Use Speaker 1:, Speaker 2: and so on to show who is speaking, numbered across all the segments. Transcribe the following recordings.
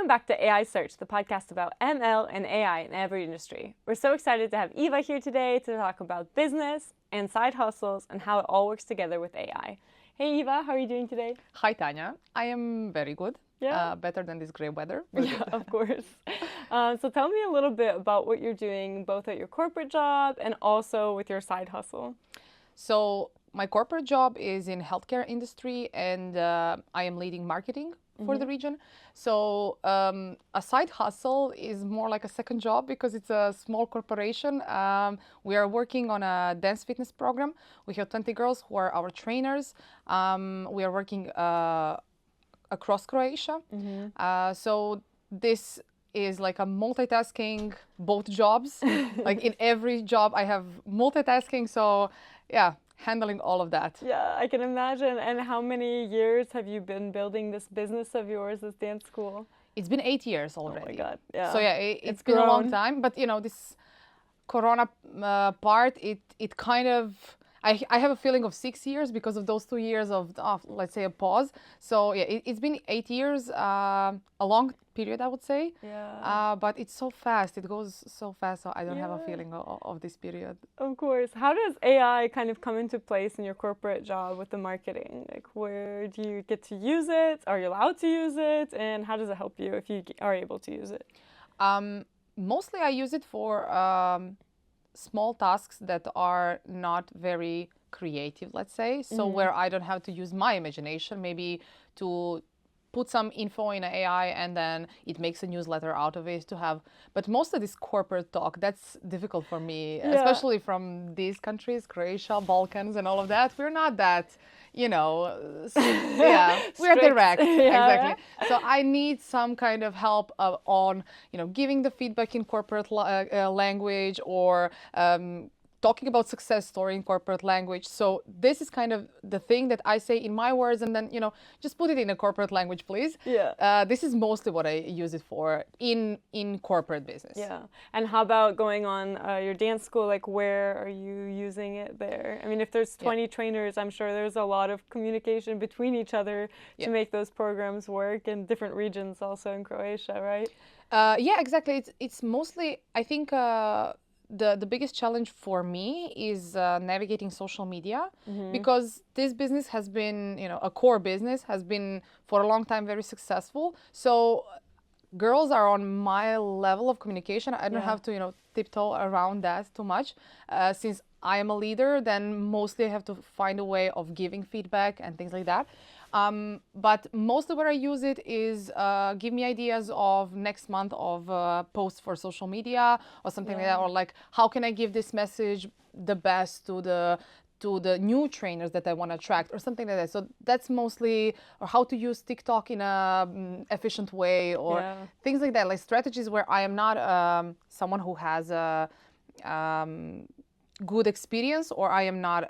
Speaker 1: back to AI Search, the podcast about ML and AI in every industry. We're so excited to have Iva here today to talk about business and side hustles and how it all works together with AI. Hey Iva, how are you doing today?
Speaker 2: Hi Tanya, I am very good.
Speaker 1: Yeah.
Speaker 2: Better than this gray weather.
Speaker 1: Yeah, of course. So tell me a little bit about what you're doing both at your corporate job and also with your side hustle.
Speaker 2: So my corporate job is in healthcare industry and I am leading marketing for the region. So a side hustle is more like a second job because it's a small corporation. We are working on a dance fitness program. We have 20 girls who are our trainers. We are working across Croatia. So this is like a multitasking, both jobs. Like in every job I have multitasking. So yeah, handling all of that.
Speaker 1: Yeah, I can imagine. And how many years have you been building this business of yours, this dance school?
Speaker 2: It's been 8 years already.
Speaker 1: Oh my God, yeah.
Speaker 2: So yeah, it's been a long time. But you know, this Corona part, it kind of, I have a feeling of 6 years because of those 2 years of let's say, a pause. So yeah, it's been 8 years, a long period, I would say.
Speaker 1: Yeah.
Speaker 2: But it's so fast. It goes so fast. So I don't have a feeling of this period.
Speaker 1: Of course. How does AI kind of come into place in your corporate job with the marketing? Like, where do you get to use it? Are you allowed to use it? And how does it help you if you are able to use it?
Speaker 2: Mostly I use it for small tasks that are not very creative, let's say. So where I don't have to use my imagination, maybe to put some info in AI and then it makes a newsletter out of it to have. But most of this corporate talk, that's difficult for me, especially from these countries, Croatia, Balkans and all of that. We're not that, you know, we're direct. Exactly. So I need some kind of help on, you know, giving the feedback in corporate language or talking about success story in corporate language. So this is kind of the thing that I say in my words and then, you know, just put it in a corporate language, please.
Speaker 1: Yeah.
Speaker 2: This is mostly what I use it for in corporate business.
Speaker 1: Yeah. And how about going on your dance school? Like, where are you using it there? I mean, if there's 20 trainers, I'm sure there's a lot of communication between each other to make those programs work in different regions also in Croatia, right?
Speaker 2: Yeah, exactly. It's mostly, I think, the biggest challenge for me is navigating social media because this business has been, you know, a core business, has been for a long time very successful. So girls are on my level of communication. I don't have to, you know, tiptoe around that too much. Since I am a leader, then mostly I have to find a way of giving feedback and things like that. But mostly where I use it is give me ideas of next month of posts for social media or something like that, or like how can I give this message the best to the new trainers that I want to attract or something like that. So that's mostly, or how to use TikTok in a efficient way or things like that, like strategies where I am not someone who has a good experience, or I am not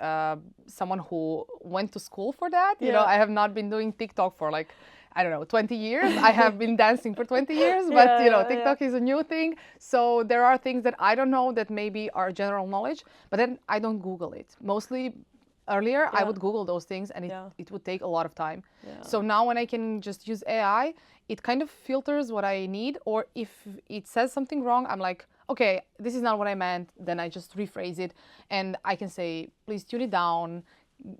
Speaker 2: someone who went to school for that. You know, I have not been doing TikTok for like, I don't know, 20 years. I have been dancing for 20 years, but you know, TikTok is a new thing. So there are things that I don't know that maybe are general knowledge, but then I don't Google it. Mostly earlier, I would Google those things and it would take a lot of time. So now when I can just use AI, it kind of filters what I need, or if it says something wrong, I'm like, okay, this is not what I meant, then I just rephrase it and I can say, please tune it down,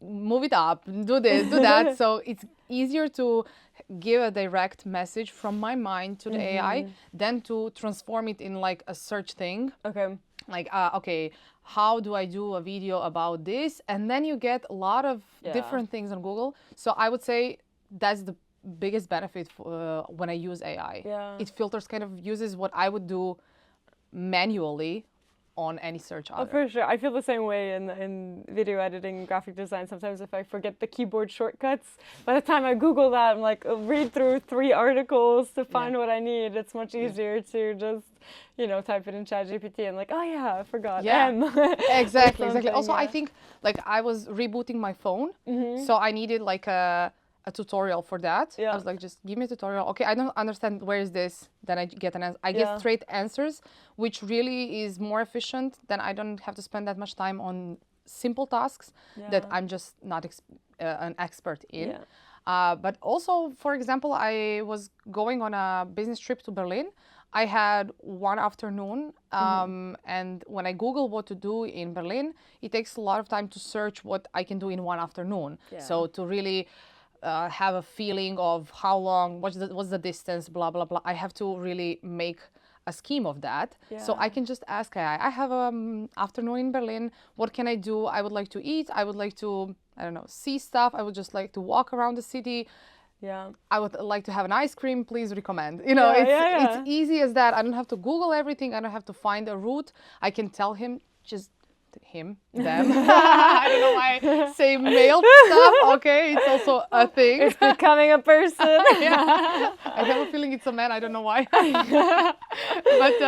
Speaker 2: move it up, do this, do that. So it's easier to give a direct message from my mind to the AI than to transform it in like a search thing.
Speaker 1: Okay.
Speaker 2: Like, okay, how do I do a video about this? And then you get a lot of different things on Google. So I would say that's the biggest benefit when I use AI. It filters, kind of uses what I would do manually on any search other.
Speaker 1: Oh, for sure. I feel the same way in video editing and graphic design. Sometimes if I forget the keyboard shortcuts, by the time I Google that, I'm like, read through 3 articles to find what I need. It's much easier to just, you know, type it in ChatGPT and like, oh yeah, I forgot.
Speaker 2: Exactly. Also, I think like I was rebooting my phone, so I needed like a tutorial for that. I was like, just give me a tutorial. Okay, I don't understand, where is this? Then I get an answer. I get straight answers, which really is more efficient. Then I don't have to spend that much time on simple tasks that I'm just not an expert in. But also, for example, I was going on a business trip to Berlin. I had one afternoon, and when I Google what to do in Berlin, it takes a lot of time to search what I can do in one afternoon. So to really have a feeling of how long, what's the distance, blah, blah, blah. I have to really make a scheme of that. So I can just ask AI, I have an afternoon in Berlin. What can I do? I would like to eat. I would like to, I don't know, see stuff. I would just like to walk around the city. I would like to have an ice cream. Please recommend. You know, it's easy as that. I don't have to Google everything. I don't have to find a route. I can tell him, just him, them. I don't know why I say male stuff. Okay, it's also a thing.
Speaker 1: It's becoming a person.
Speaker 2: I have a feeling it's a man. I don't know why. But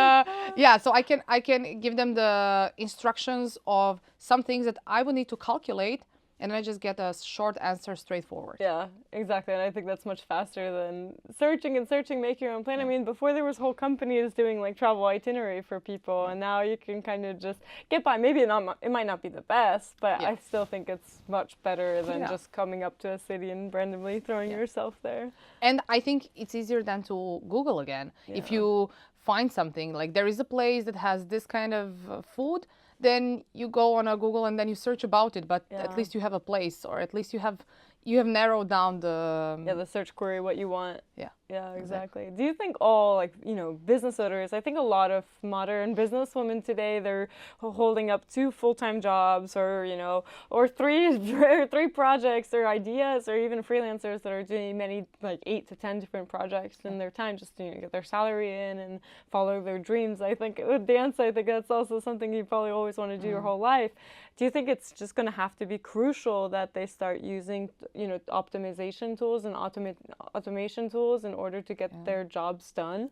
Speaker 2: so I can give them the instructions of some things that I would need to calculate. And then I just get a short answer straightforward.
Speaker 1: Yeah, exactly. And I think that's much faster than searching, make your own plan. I mean, before there was whole companies doing like travel itinerary for people, and now you can kind of just get by. Maybe it might not be the best, but I still think it's much better than just coming up to a city and randomly throwing yourself there.
Speaker 2: And I think it's easier than to Google again. If you find something, like there is a place that has this kind of food, then you go on a Google and then you search about it, but at least you have a place, or at least you have narrowed down the
Speaker 1: search query, what you want. Yeah, exactly. Do you think all, like, you know, business owners, I think a lot of modern businesswomen today, they're holding up 2 full-time jobs, or, you know, or three projects or ideas, or even freelancers that are doing many, like 8 to 10 different projects in their time, just to, you know, get their salary in and follow their dreams. I think with dance, I think that's also something you probably always want to do your whole life. Do you think it's just going to have to be crucial that they start using, you know, optimization tools and automation tools in order to get their jobs done?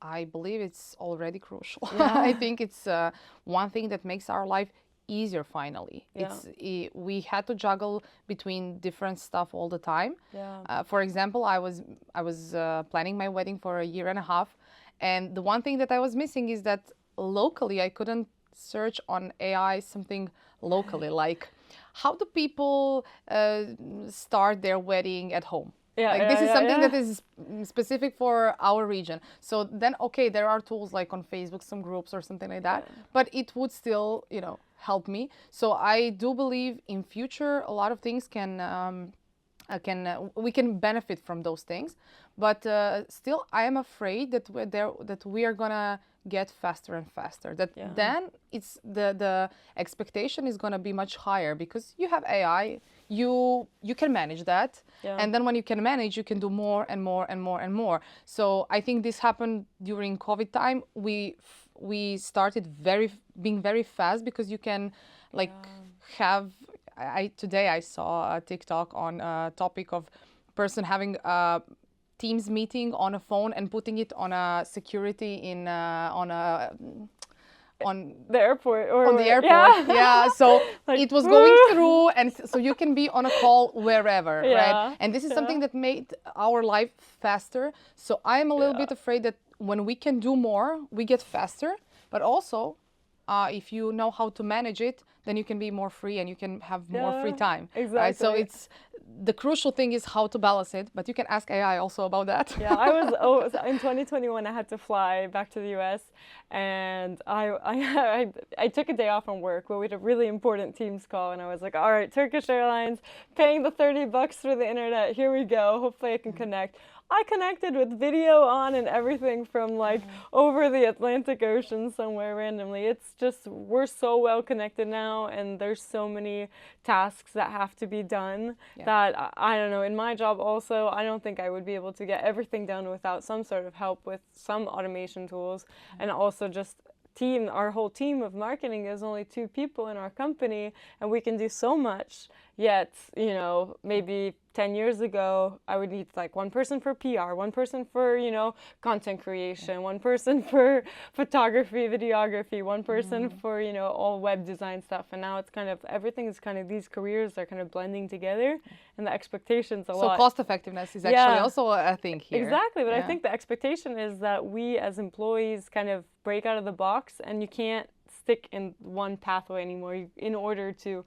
Speaker 2: I believe it's already crucial. I think it's one thing that makes our life easier finally. We had to juggle between different stuff all the time. For example, I was planning my wedding for a year and a half, and the one thing that I was missing is that locally I couldn't search on AI something locally, like how do people start their wedding at home? This is something that is specific for our region. So then, okay, there are tools like on Facebook, some groups or something like that, but it would still, you know, help me. So I do believe in future a lot of things we can benefit from those things, but still I am afraid that we are gonna get faster and faster. Then it's the expectation is gonna be much higher because you have AI. You can manage that, and then when you can manage, you can do more and more and more and more. So I think this happened during COVID time. We started being very fast because you can have. Today I saw a TikTok on a topic of person having a Teams meeting on a phone and putting it on a security on
Speaker 1: the airport
Speaker 2: on the airport. So it was going through, and so you can be on a call wherever, right? And this is something that made our life faster. So I am a little bit afraid that when we can do more, we get faster, but also if you know how to manage it, then you can be more free and you can have more free time.
Speaker 1: Exactly.
Speaker 2: Right? So it's the crucial thing is how to balance it, but you can ask AI also about that.
Speaker 1: I was in 2021. I had to fly back to the U.S. and I took a day off from work, but we had a really important Teams call, and I was like, all right, Turkish Airlines, paying the $30 for the internet. Here we go. Hopefully I can connect. I connected with video on and everything from like over the Atlantic Ocean somewhere randomly. It's just, we're so well connected now, and there's so many tasks that have to be done that I don't know, in my job also, I don't think I would be able to get everything done without some sort of help with some automation tools. And also just our whole team of marketing is only 2 people in our company, and we can do so much. Yet, you know, maybe 10 years ago, I would need like 1 person for PR, 1 person for, you know, content creation, 1 person for photography, videography, 1 person for, you know, all web design stuff. And now it's kind of, everything is kind of, these careers are kind of blending together, and the expectations a lot.
Speaker 2: So cost effectiveness is actually also a thing here.
Speaker 1: Exactly, but I think the expectation is that we as employees kind of break out of the box, and you can't stick in one pathway anymore. In order to,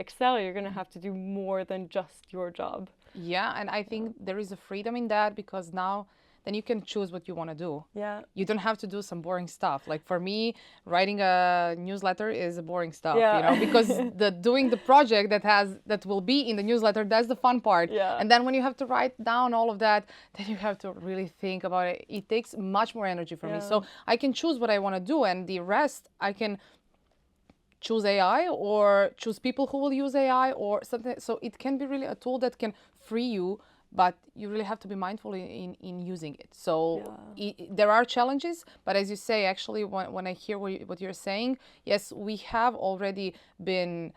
Speaker 1: excel, you're going to have to do more than just your job.
Speaker 2: Yeah, and I think there is a freedom in that, because now then you can choose what you want to do.
Speaker 1: Yeah.
Speaker 2: You don't have to do some boring stuff. Like for me, writing a newsletter is boring stuff, because doing the project that will be in the newsletter, that's the fun part.
Speaker 1: Yeah.
Speaker 2: And then when you have to write down all of that, then you have to really think about it. It takes much more energy for me. So I can choose what I want to do, and the rest I can choose AI or choose people who will use AI or something. So it can be really a tool that can free you, but you really have to be mindful in using it. So there are challenges, but as you say, actually, when I hear what you're saying, yes, we have already been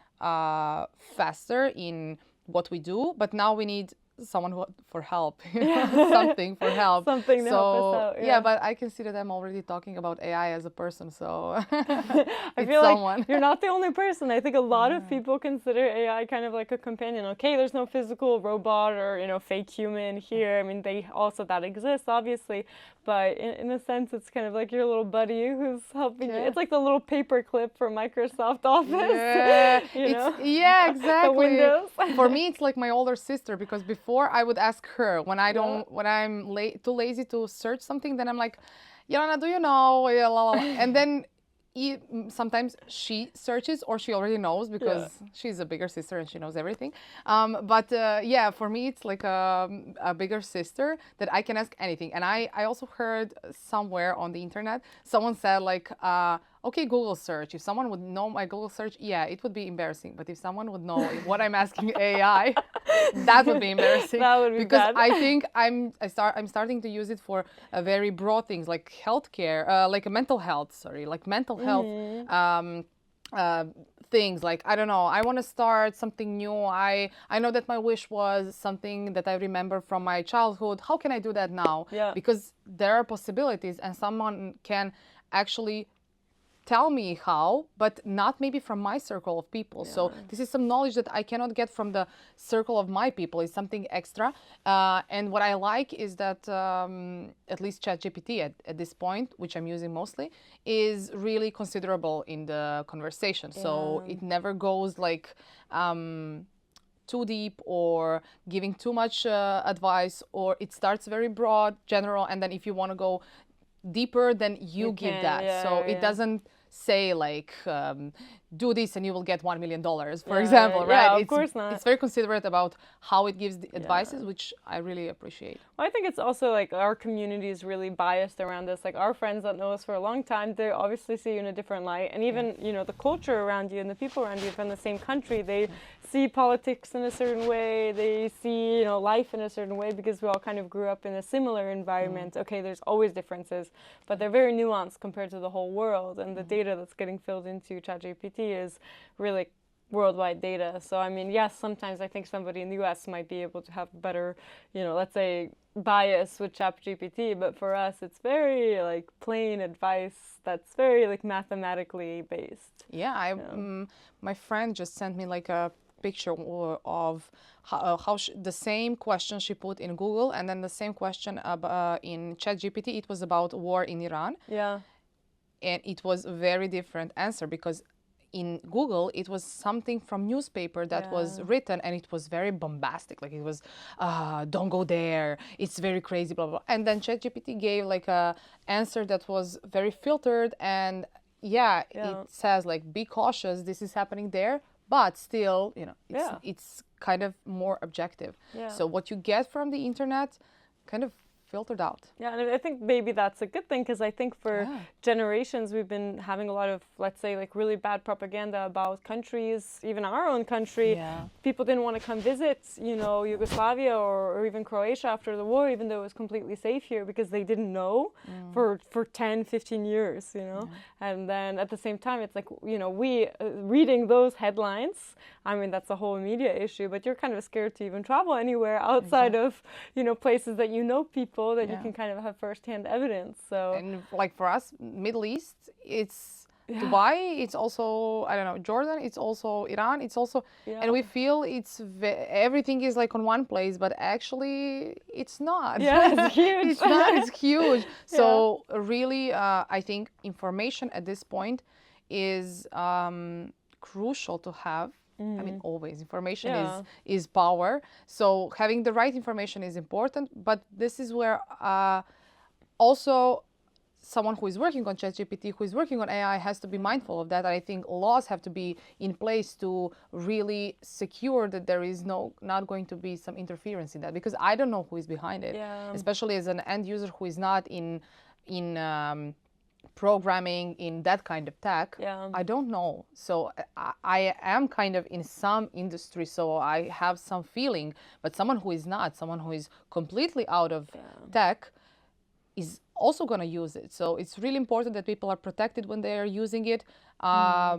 Speaker 2: faster in what we do, but now we need someone for help, something for help.
Speaker 1: Something to help us out.
Speaker 2: Yeah, but I consider them already talking about AI as a person, so
Speaker 1: I feel like you're not the only person. I think a lot of people consider AI kind of like a companion. Okay, there's no physical robot or, fake human here. I mean, that exists, obviously, but in a sense, it's kind of like your little buddy who's helping you. It's like the little paperclip for Microsoft Office.
Speaker 2: Yeah, exactly.
Speaker 1: The Windows.
Speaker 2: For me, it's like my older sister, because before I would ask her when I'm too lazy to search something, then I'm like, Yelena, do you know? And then sometimes she searches, or she already knows, because she's a bigger sister and she knows everything. But for me, it's like a bigger sister that I can ask anything. And I also heard somewhere on the internet, someone said like, okay, Google search. If someone would know my Google search, it would be embarrassing. But if someone would know what I'm asking AI, that would be embarrassing.
Speaker 1: That would be
Speaker 2: because
Speaker 1: bad.
Speaker 2: I think I'm starting to use it for very broad things, like healthcare, like mental health. Health things. Like, I don't know, I want to start something new. I know that my wish was something that I remember from my childhood. How can I do that now? Because there are possibilities, and someone can actually tell me how, but not maybe from my circle of people. So this is some knowledge that I cannot get from the circle of my people. It's something extra. And what I like is that at least ChatGPT at this point, which I'm using mostly, is really considerable in the conversation. So it never goes like too deep or giving too much advice, or it starts very broad, general, and then if you want to go deeper, then you give that. So it doesn't say like do this and you will get $1 million, for example, right?
Speaker 1: Yeah, of course not.
Speaker 2: It's very considerate about how it gives the advices, which I really appreciate.
Speaker 1: Well, I think it's also like our community is really biased around this. Like our friends that know us for a long time, they obviously see you in a different light. And even, the culture around you and the people around you from the same country, they see politics in a certain way. They see, life in a certain way, because we all kind of grew up in a similar environment. Okay, there's always differences, but they're very nuanced compared to the whole world. And the data that's getting filled into ChatGPT is really worldwide data. So, I mean, yes, sometimes I think somebody in the US might be able to have better, let's say, bias with ChatGPT, but for us, it's very like plain advice that's very like mathematically based.
Speaker 2: Yeah, my friend just sent me like a picture of how the same question she put in Google, and then the same question in ChatGPT. It was about war in Iran.
Speaker 1: Yeah.
Speaker 2: And it was a very different answer, because in Google, it was something from newspaper that was written, and it was very bombastic. Like it was, don't go there. It's very crazy, blah, blah. And then ChatGPT gave like a answer that was very filtered. And it says like, be cautious. This is happening there. But still, it's kind of more objective. Yeah. So what you get from the internet kind of filtered out. Yeah,
Speaker 1: and I think maybe that's a good thing, because I think for generations we've been having a lot of, let's say, like really bad propaganda about countries, even our own country. Yeah. People didn't want to come visit, Yugoslavia or even Croatia after the war, even though it was completely safe here, because they didn't know for 10, 15 years, And then at the same time, it's like, we reading those headlines, I mean, that's a whole media issue, but you're kind of scared to even travel anywhere outside of, places that people that you can kind of have firsthand evidence. So,
Speaker 2: and like for us, Middle East, it's Dubai, it's also, I don't know, Jordan, it's also Iran, it's also, and we feel everything is like on one place, but actually it's not.
Speaker 1: Yeah, it's huge.
Speaker 2: It's huge. So really, I think information at this point is crucial to have. I mean, always information
Speaker 1: Yeah.
Speaker 2: is power. So having the right information is important. But this is where also someone who is working on ChatGPT, who is working on AI, has to be mindful of that. I think laws have to be in place to really secure that there is not going to be some interference in that, because I don't know who is behind it,
Speaker 1: Yeah.
Speaker 2: especially as an end user who is not in programming, in that kind of tech.
Speaker 1: Yeah.
Speaker 2: I don't know. So I am kind of in some industry, so I have some feeling, but someone who is not, someone who is completely out of tech, is also going to use it. So it's really important that people are protected when they are using it.
Speaker 1: Yeah,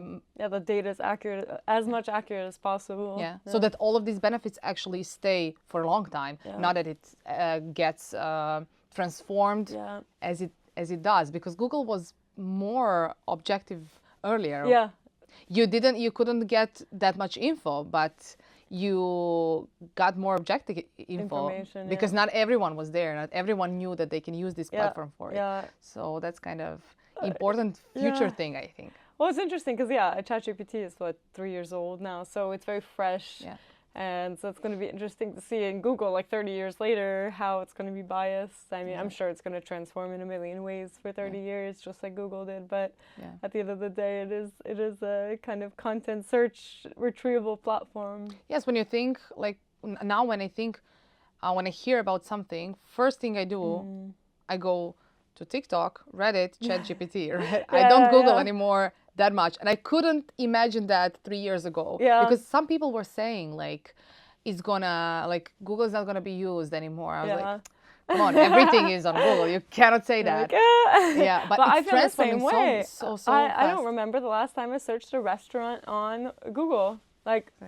Speaker 1: the data is accurate, as much accurate as possible.
Speaker 2: Yeah, so that all of these benefits actually stay for a long time, not that it gets transformed as it does, because Google was more objective earlier.
Speaker 1: Yeah.
Speaker 2: You couldn't get that much info, but you got more objective info
Speaker 1: Information,
Speaker 2: because not everyone was there. Not everyone knew that they can use this platform for it.
Speaker 1: Yeah.
Speaker 2: So that's kind of important future thing, I think.
Speaker 1: Well, it's interesting because, ChatGPT is, 3 years old now, so it's very fresh.
Speaker 2: Yeah.
Speaker 1: And so it's going to be interesting to see in Google, 30 years later, how it's going to be biased. I mean, I'm sure it's going to transform in a million ways for 30 years, just like Google did. But at the end of the day, it is a kind of content search retrieval platform.
Speaker 2: Yes, when you think, now when I think, when I hear about something, first thing I do, I go to TikTok, Reddit, ChatGPT, right? I don't Google anymore that much. And I couldn't imagine that 3 years ago.
Speaker 1: Yeah.
Speaker 2: Because some people were saying, it's gonna, Google is not gonna be used anymore. I was like, come on, everything is on Google. You cannot say that. Yeah, but
Speaker 1: I
Speaker 2: it's
Speaker 1: feel the same
Speaker 2: transforming
Speaker 1: way.
Speaker 2: so
Speaker 1: I don't remember the last time I searched a restaurant on Google.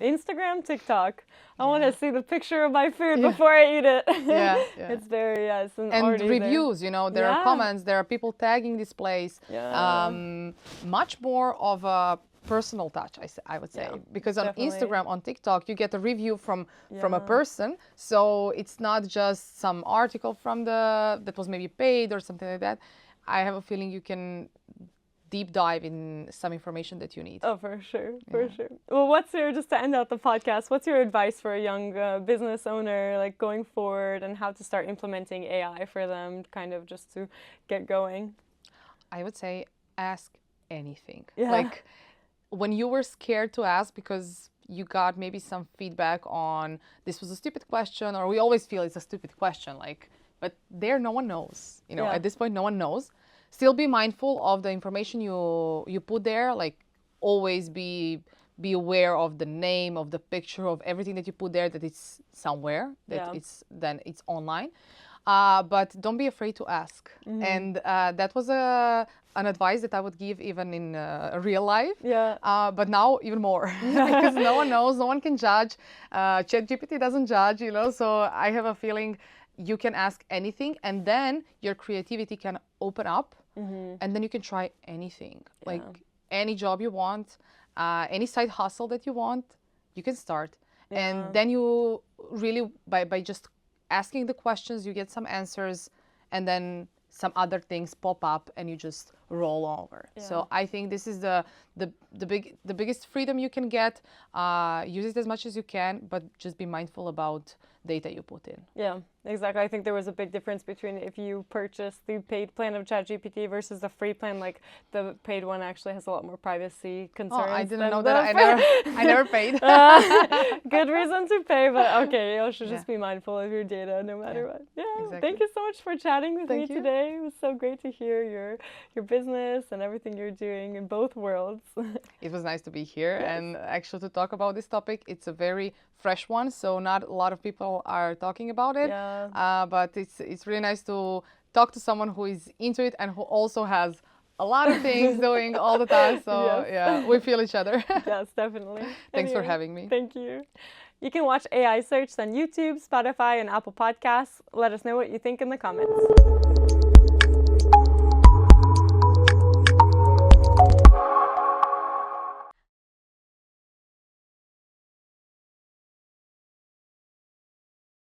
Speaker 1: Instagram, TikTok. I want to see the picture of my food before I eat it. It's very,
Speaker 2: and reviews, there are comments, there are people tagging this place. Much more of a personal touch, I would say. Because on Instagram, on TikTok, you get a review from a person. So it's not just some article that was maybe paid or something like that. I have a feeling you can deep dive in some information that you need.
Speaker 1: Oh, for sure, for sure. Well, just to end out the podcast, what's your advice for a young business owner, going forward, and how to start implementing AI for them, kind of just to get going?
Speaker 2: I would say ask anything.
Speaker 1: Yeah.
Speaker 2: When you were scared to ask because you got maybe some feedback on this was a stupid question, or we always feel it's a stupid question, but there no one knows. At this point, no one knows. Still be mindful of the information you put there. Always be aware of the name, of the picture, of everything that you put there, that it's somewhere, that it's online. But don't be afraid to ask. And that was an advice that I would give even in real life. But now even more because no one knows, no one can judge. ChatGPT doesn't judge, So I have a feeling you can ask anything, and then your creativity can open up, and then you can try anything, any job you want, any side hustle that you want, you can start. And then you really, by just asking the questions, you get some answers, and then some other things pop up, and you just roll over. So I think this is the biggest freedom you can get. Use it as much as you can, but just be mindful about data you put in.
Speaker 1: Yeah, exactly. I think there was a big difference between if you purchase the paid plan of ChatGPT versus the free plan. The paid one actually has a lot more privacy concerns.
Speaker 2: Oh, I didn't know that. I never paid.
Speaker 1: Good reason to pay, but okay, you should just be mindful of your data no matter what. Yeah, exactly. Thank you so much for chatting with me today. It was so great to hear your business and everything you're doing in both worlds.
Speaker 2: It was nice to be here and actually to talk about this topic. It's a very fresh one, so not a lot of people are talking about it. But it's really nice to talk to someone who is into it and who also has a lot of things doing all the time. So we feel each other.
Speaker 1: Yes, definitely.
Speaker 2: Thanks for having me.
Speaker 1: Thank you. You can watch AI Search on YouTube, Spotify, and Apple Podcasts. Let us know what you think in the comments.